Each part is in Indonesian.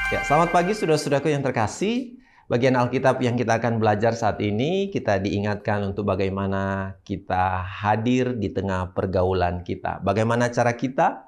Ya, selamat pagi saudara-saudaraku yang terkasih. Bagian Alkitab yang kita akan belajar saat ini, kita diingatkan untuk bagaimana kita hadir di tengah pergaulan kita. Bagaimana cara kita?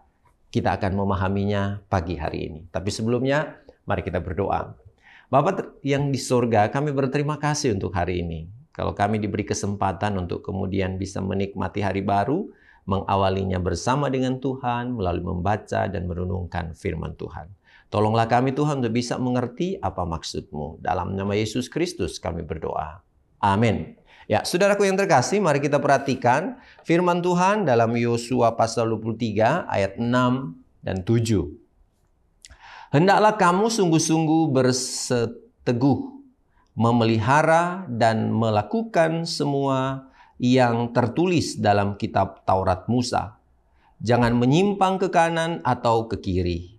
Kita akan memahaminya pagi hari ini. Tapi sebelumnya, mari kita berdoa. Bapa yang di surga, kami berterima kasih untuk hari ini. Kalau kami diberi kesempatan untuk kemudian bisa menikmati hari baru, mengawalinya bersama dengan Tuhan melalui membaca dan merenungkan firman Tuhan. Tolonglah kami Tuhan untuk bisa mengerti apa maksud-Mu. Dalam nama Yesus Kristus kami berdoa. Amin. Ya, saudaraku yang terkasih, mari kita perhatikan firman Tuhan dalam Yosua pasal 23 ayat 6 dan 7. Hendaklah kamu sungguh-sungguh berseteguh, memelihara dan melakukan semua yang tertulis dalam kitab Taurat Musa. Jangan menyimpang ke kanan atau ke kiri.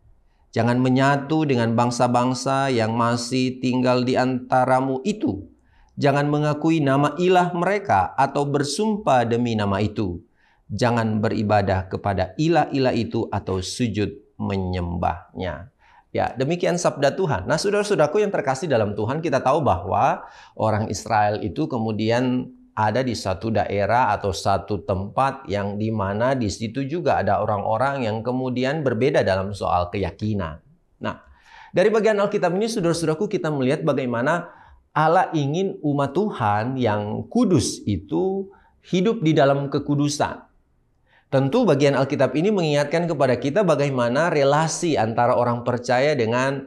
Jangan menyatu dengan bangsa-bangsa yang masih tinggal di antaramu itu. Jangan mengakui nama ilah mereka atau bersumpah demi nama itu. Jangan beribadah kepada ilah-ilah itu atau sujud menyembahnya. Ya, demikian sabda Tuhan. Nah, saudara-saudaraku yang terkasih dalam Tuhan, kita tahu bahwa orang Israel itu kemudian ada di satu daerah atau satu tempat yang di mana di situ juga ada orang-orang yang kemudian berbeda dalam soal keyakinan. Nah, dari bagian Alkitab ini saudara-saudaraku kita melihat bagaimana Allah ingin umat Tuhan yang kudus itu hidup di dalam kekudusan. Tentu bagian Alkitab ini mengingatkan kepada kita bagaimana relasi antara orang percaya dengan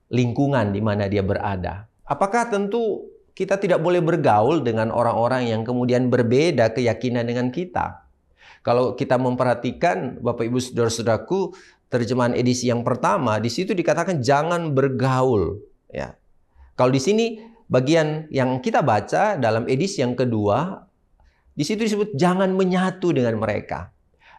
lingkungan di mana dia berada. Apakah tentu kita tidak boleh bergaul dengan orang-orang yang kemudian berbeda keyakinan dengan kita? Kalau kita memperhatikan Bapak Ibu Saudara-saudaraku, terjemahan edisi yang pertama, di situ dikatakan jangan bergaul. Ya. Kalau di sini bagian yang kita baca dalam edisi yang kedua, di situ disebut jangan menyatu dengan mereka.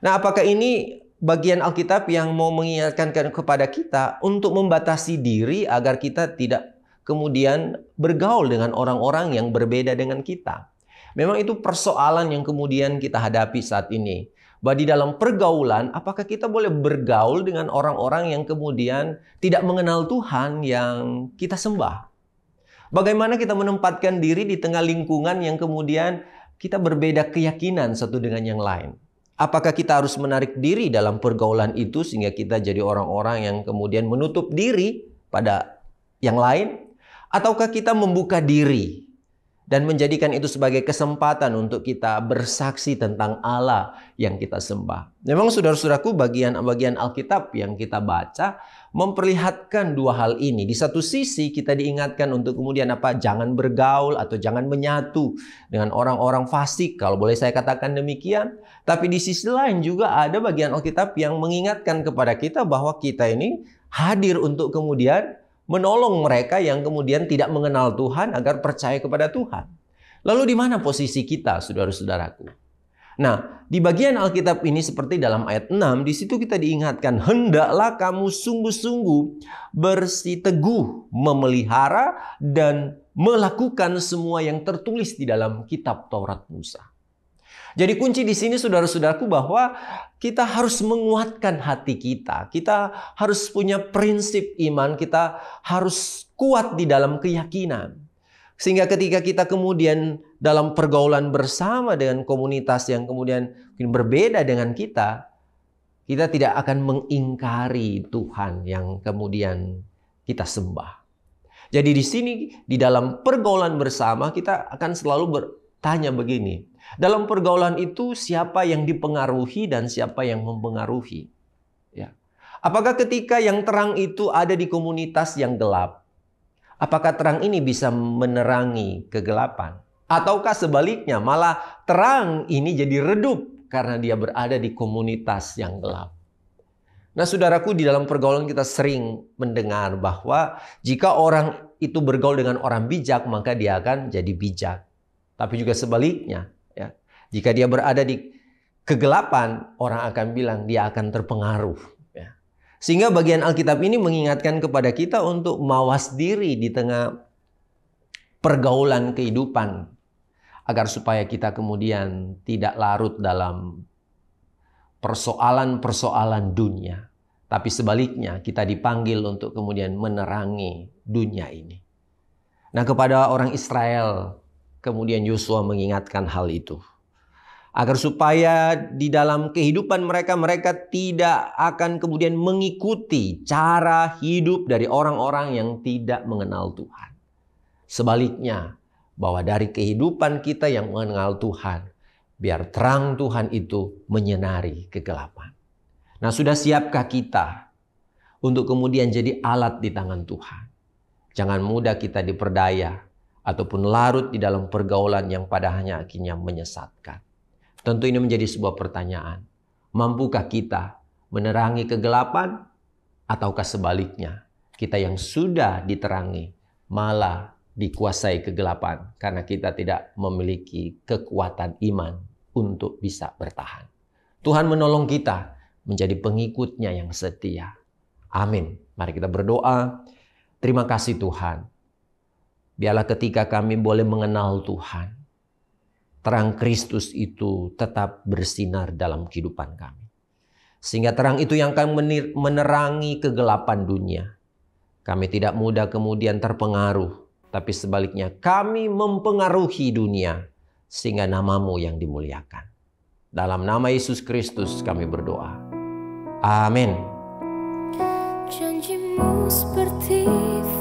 Nah, apakah ini bagian Alkitab yang mau mengingatkan kepada kita untuk membatasi diri agar kita tidak kemudian bergaul dengan orang-orang yang berbeda dengan kita? Memang itu persoalan yang kemudian kita hadapi saat ini. Bahwa di dalam pergaulan, apakah kita boleh bergaul dengan orang-orang yang kemudian tidak mengenal Tuhan yang kita sembah? Bagaimana kita menempatkan diri di tengah lingkungan yang kemudian kita berbeda keyakinan satu dengan yang lain? Apakah kita harus menarik diri dalam pergaulan itu sehingga kita jadi orang-orang yang kemudian menutup diri pada yang lain? Ataukah kita membuka diri dan menjadikan itu sebagai kesempatan untuk kita bersaksi tentang Allah yang kita sembah? Memang saudara-saudaraku bagian-bagian Alkitab yang kita baca memperlihatkan dua hal ini. Di satu sisi kita diingatkan untuk kemudian apa? Jangan bergaul atau jangan menyatu dengan orang-orang fasik, kalau boleh saya katakan demikian. Tapi di sisi lain juga ada bagian Alkitab yang mengingatkan kepada kita bahwa kita ini hadir untuk kemudian menolong mereka yang kemudian tidak mengenal Tuhan agar percaya kepada Tuhan. Lalu di mana posisi kita, saudara-saudaraku? Nah, di bagian Alkitab ini seperti dalam ayat 6, di situ kita diingatkan, hendaklah kamu sungguh-sungguh bersiteguh, memelihara dan melakukan semua yang tertulis di dalam kitab Taurat Musa. Jadi kunci di sini saudara-saudaraku bahwa kita harus menguatkan hati kita. Kita harus punya prinsip iman, kita harus kuat di dalam keyakinan. Sehingga ketika kita kemudian dalam pergaulan bersama dengan komunitas yang kemudian mungkin berbeda dengan kita tidak akan mengingkari Tuhan yang kemudian kita sembah. Jadi di sini di dalam pergaulan bersama kita akan selalu bertanya begini. Dalam pergaulan itu siapa yang dipengaruhi dan siapa yang mempengaruhi? Ya. Apakah ketika yang terang itu ada di komunitas yang gelap? Apakah terang ini bisa menerangi kegelapan? Ataukah sebaliknya malah terang ini jadi redup karena dia berada di komunitas yang gelap? Nah, saudaraku, di dalam pergaulan kita sering mendengar bahwa jika orang itu bergaul dengan orang bijak, maka dia akan jadi bijak. Tapi juga sebaliknya. Jika dia berada di kegelapan, orang akan bilang dia akan terpengaruh. Sehingga bagian Alkitab ini mengingatkan kepada kita untuk mawas diri di tengah pergaulan kehidupan. Agar supaya kita kemudian tidak larut dalam persoalan-persoalan dunia. Tapi sebaliknya kita dipanggil untuk kemudian menerangi dunia ini. Nah, kepada orang Israel kemudian Yosua mengingatkan hal itu. Agar supaya di dalam kehidupan mereka, mereka tidak akan kemudian mengikuti cara hidup dari orang-orang yang tidak mengenal Tuhan. Sebaliknya, bahwa dari kehidupan kita yang mengenal Tuhan, biar terang Tuhan itu menyinari kegelapan. Nah, sudah siapkah kita untuk kemudian jadi alat di tangan Tuhan? Jangan mudah kita diperdaya ataupun larut di dalam pergaulan yang pada akhirnya menyesatkan. Tentu ini menjadi sebuah pertanyaan. Mampukah kita menerangi kegelapan? Ataukah sebaliknya, kita yang sudah diterangi malah dikuasai kegelapan karena kita tidak memiliki kekuatan iman untuk bisa bertahan. Tuhan menolong kita menjadi pengikutnya yang setia. Amin. Mari kita berdoa. Terima kasih Tuhan. Biarlah ketika kami boleh mengenal Tuhan, terang Kristus itu tetap bersinar dalam kehidupan kami. Sehingga terang itu yang akan menerangi kegelapan dunia. Kami tidak mudah kemudian terpengaruh, tapi sebaliknya kami mempengaruhi dunia sehingga namamu yang dimuliakan. Dalam nama Yesus Kristus kami berdoa. Amin. Janjimu seperti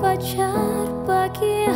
fajar pagi